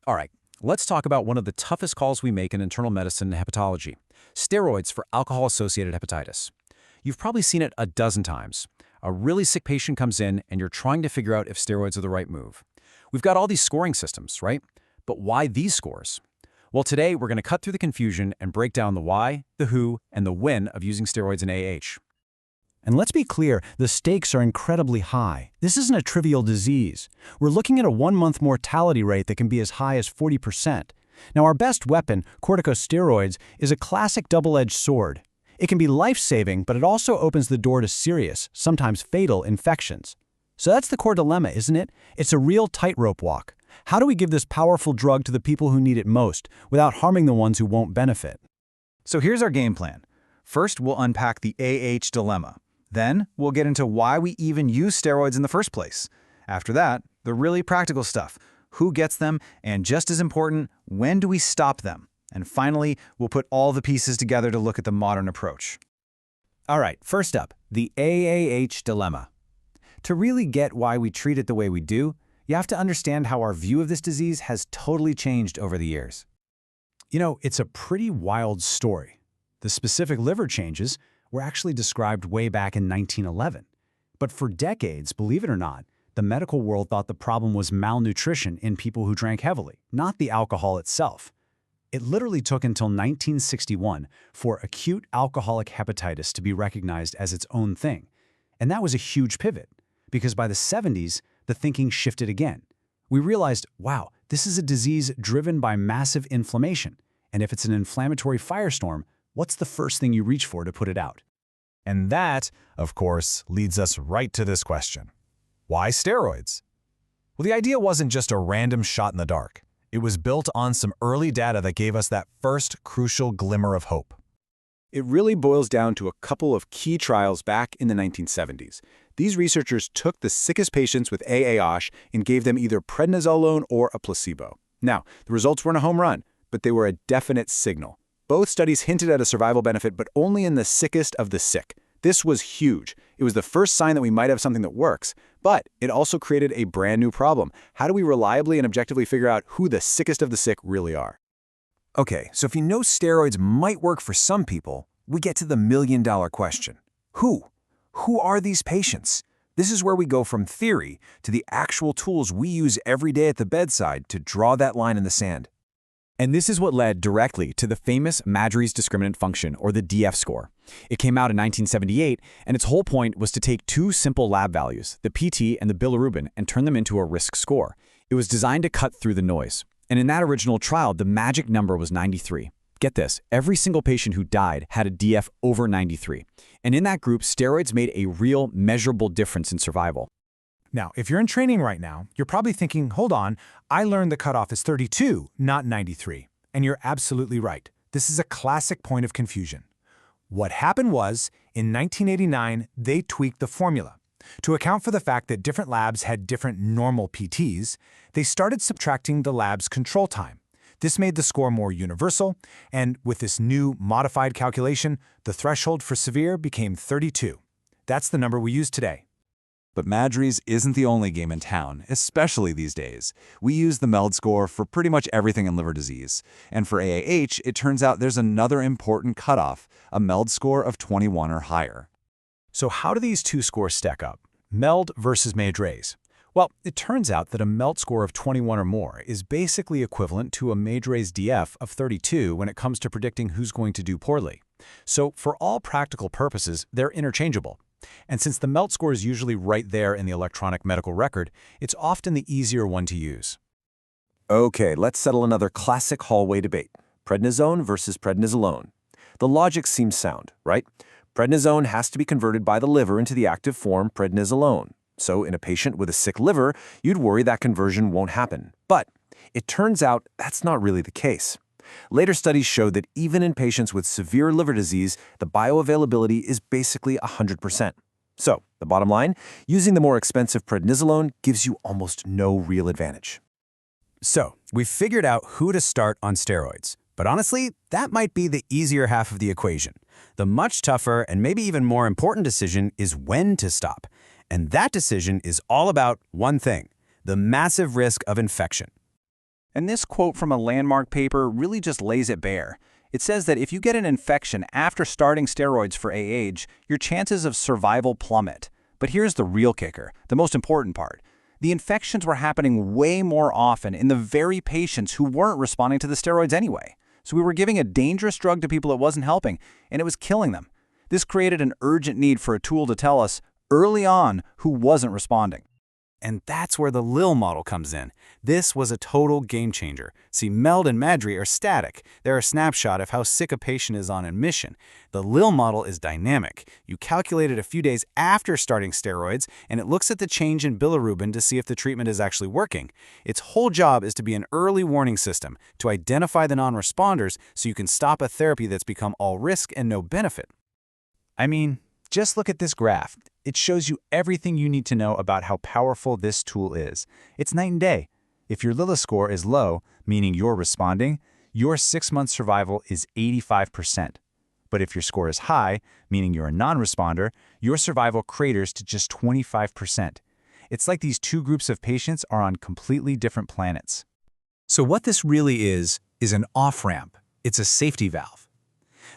All right, let's talk about one of the toughest calls we make in internal medicine and hepatology: steroids for alcohol-associated hepatitis. You've probably seen it a dozen times. A really sick patient comes in and you're trying to figure out if steroids are the right move. We've got all these scoring systems, right? But why these scores? Well, today we're going to cut through the confusion and break down the why, the who, and the when of using steroids in AH. And let's be clear, the stakes are incredibly high. This isn't a trivial disease. We're looking at a 1-month mortality rate that can be as high as 40%. Now, our best weapon, corticosteroids, is a classic double-edged sword. It can be life-saving, but it also opens the door to serious, sometimes fatal, infections. So that's the core dilemma, isn't it? It's a real tightrope walk. How do we give this powerful drug to the people who need it most, without harming the ones who won't benefit? So here's our game plan. First, we'll unpack the AH dilemma. Then, we'll get into why we even use steroids in the first place. After that, the really practical stuff: who gets them, and just as important, when do we stop them? And finally, we'll put all the pieces together to look at the modern approach. All right, first up, the AAH dilemma. To really get why we treat it the way we do, you have to understand how our view of this disease has totally changed over the years. You know, it's a pretty wild story. The specific liver changes were actually described way back in 1911. But for decades, believe it or not, the medical world thought the problem was malnutrition in people who drank heavily, not the alcohol itself. It literally took until 1961 for acute alcoholic hepatitis to be recognized as its own thing. And that was a huge pivot, because by the 70s, the thinking shifted again. We realized, wow, this is a disease driven by massive inflammation. And if it's an inflammatory firestorm, what's the first thing you reach for to put it out? And that, of course, leads us right to this question. Why steroids? Well, the idea wasn't just a random shot in the dark. It was built on some early data that gave us that first crucial glimmer of hope. It really boils down to a couple of key trials back in the 1970s. These researchers took the sickest patients with AAH and gave them either prednisolone or a placebo. Now, the results weren't a home run, but they were a definite signal. Both studies hinted at a survival benefit, but only in the sickest of the sick. This was huge. It was the first sign that we might have something that works. But it also created a brand new problem. How do we reliably and objectively figure out who the sickest of the sick really are? Okay, so if you know steroids might work for some people, we get to the million-dollar question. Who? Who are these patients? This is where we go from theory to the actual tools we use every day at the bedside to draw that line in the sand. And this is what led directly to the famous Maddrey's discriminant function, or the DF score. It came out in 1978, and its whole point was to take two simple lab values, the PT and the bilirubin, and turn them into a risk score. It was designed to cut through the noise. And in that original trial, the magic number was 93. Get this, every single patient who died had a DF over 93. And in that group, steroids made a real, measurable difference in survival. Now, if you're in training right now, you're probably thinking, hold on, I learned the cutoff is 32, not 93. And you're absolutely right. This is a classic point of confusion. What happened was, in 1989, they tweaked the formula. To account for the fact that different labs had different normal PTs, they started subtracting the lab's control time. This made the score more universal, and with this new modified calculation, the threshold for severe became 32. That's the number we use today. But Maddrey's isn't the only game in town, especially these days. We use the MELD score for pretty much everything in liver disease. And for AAH, it turns out there's another important cutoff, a MELD score of 21 or higher. So how do these two scores stack up? MELD versus Maddrey's. Well, it turns out that a MELD score of 21 or more is basically equivalent to a Maddrey's DF of 32 when it comes to predicting who's going to do poorly. So for all practical purposes, they're interchangeable. And since the MELD score is usually right there in the electronic medical record, it's often the easier one to use. Okay, let's settle another classic hallway debate: prednisone versus prednisolone. The logic seems sound, right? Prednisone has to be converted by the liver into the active form prednisolone. So in a patient with a sick liver, you'd worry that conversion won't happen. But it turns out that's not really the case. Later studies showed that even in patients with severe liver disease, the bioavailability is basically 100%. So, the bottom line, using the more expensive prednisolone gives you almost no real advantage. So, we've figured out who to start on steroids. But honestly, that might be the easier half of the equation. The much tougher and maybe even more important decision is when to stop. And that decision is all about one thing: the massive risk of infection. And this quote from a landmark paper really just lays it bare. It says that if you get an infection after starting steroids for AH, your chances of survival plummet. But here's the real kicker, the most important part. The infections were happening way more often in the very patients who weren't responding to the steroids anyway. So we were giving a dangerous drug to people it wasn't helping, and it was killing them. This created an urgent need for a tool to tell us early on who wasn't responding. And that's where the Lille model comes in. This was a total game changer. See, MELD and Maddrey are static. They're a snapshot of how sick a patient is on admission. The Lille model is dynamic. You calculate it a few days after starting steroids, and it looks at the change in bilirubin to see if the treatment is actually working. Its whole job is to be an early warning system, to identify the non-responders so you can stop a therapy that's become all risk and no benefit. I mean, just look at this graph. It shows you everything you need to know about how powerful this tool is. It's night and day. If your Lille Score is low, meaning you're responding, your 6-month survival is 85%. But if your score is high, meaning you're a non-responder, your survival craters to just 25%. It's like these two groups of patients are on completely different planets. So what this really is an off-ramp. It's a safety valve.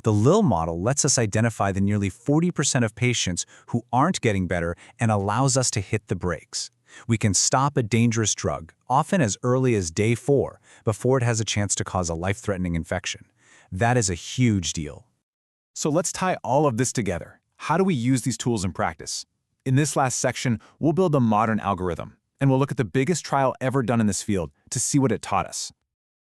The Lille model lets us identify the nearly 40% of patients who aren't getting better and allows us to hit the brakes. We can stop a dangerous drug, often as early as day 4, before it has a chance to cause a life-threatening infection. That is a huge deal. So let's tie all of this together. How do we use these tools in practice? In this last section, we'll build a modern algorithm, and we'll look at the biggest trial ever done in this field to see what it taught us.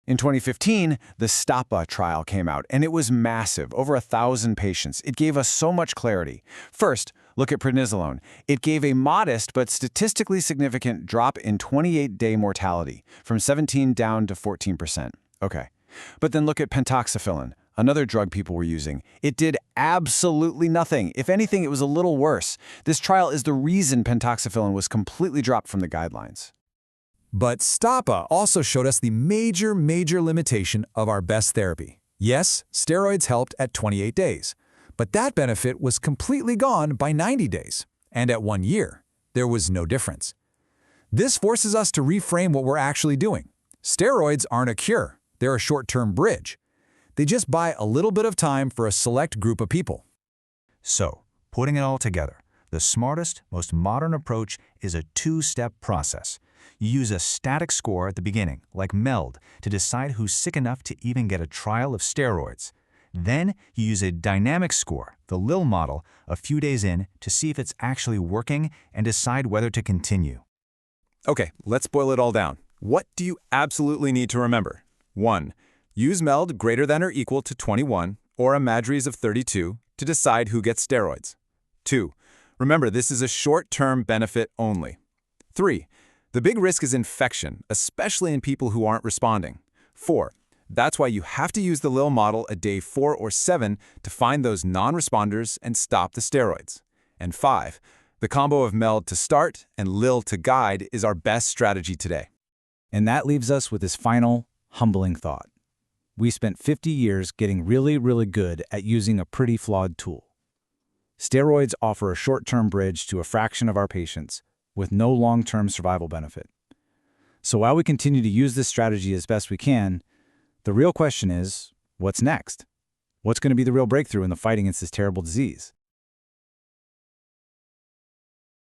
In 2015, the STOPA trial came out, and it was massive, over 1,000 patients. It gave us so much clarity. First, look at prednisolone. It gave a modest but statistically significant drop in 28-day mortality, from 17 down to 14%. Okay. But then look at pentoxifillin, another drug people were using. It did absolutely nothing. If anything, it was a little worse. This trial is the reason pentoxifillin was completely dropped from the guidelines. But STOPA also showed us the major limitation of our best therapy. Yes, steroids helped at 28 days, but that benefit was completely gone by 90 days. And at 1 year, there was no difference. This forces us to reframe what we're actually doing. Steroids aren't a cure. They're a short-term bridge. They just buy a little bit of time for a select group of people. So, putting it all together, the smartest, most modern approach is a 2-step process. You use a static score at the beginning, like MELD, to decide who's sick enough to even get a trial of steroids. Then you use a dynamic score, the Lille model, a few days in to see if it's actually working and decide whether to continue. Okay, let's boil it all down. What do you absolutely need to remember? 1. Use MELD greater than or equal to 21 or a Maddrey's of 32 to decide who gets steroids. 2. Remember, this is a short-term benefit only. 3. The big risk is infection, especially in people who aren't responding. 4. That's why you have to use the Lille model at day 4 or 7 to find those non-responders and stop the steroids. And 5. The combo of MELD to start and Lille to guide is our best strategy today. And that leaves us with this final, humbling thought. We spent 50 years getting really good at using a pretty flawed tool. Steroids offer a short-term bridge to a fraction of our patients, with no long-term survival benefit. So while we continue to use this strategy as best we can, the real question is, what's next? What's going to be the real breakthrough in the fight against this terrible disease?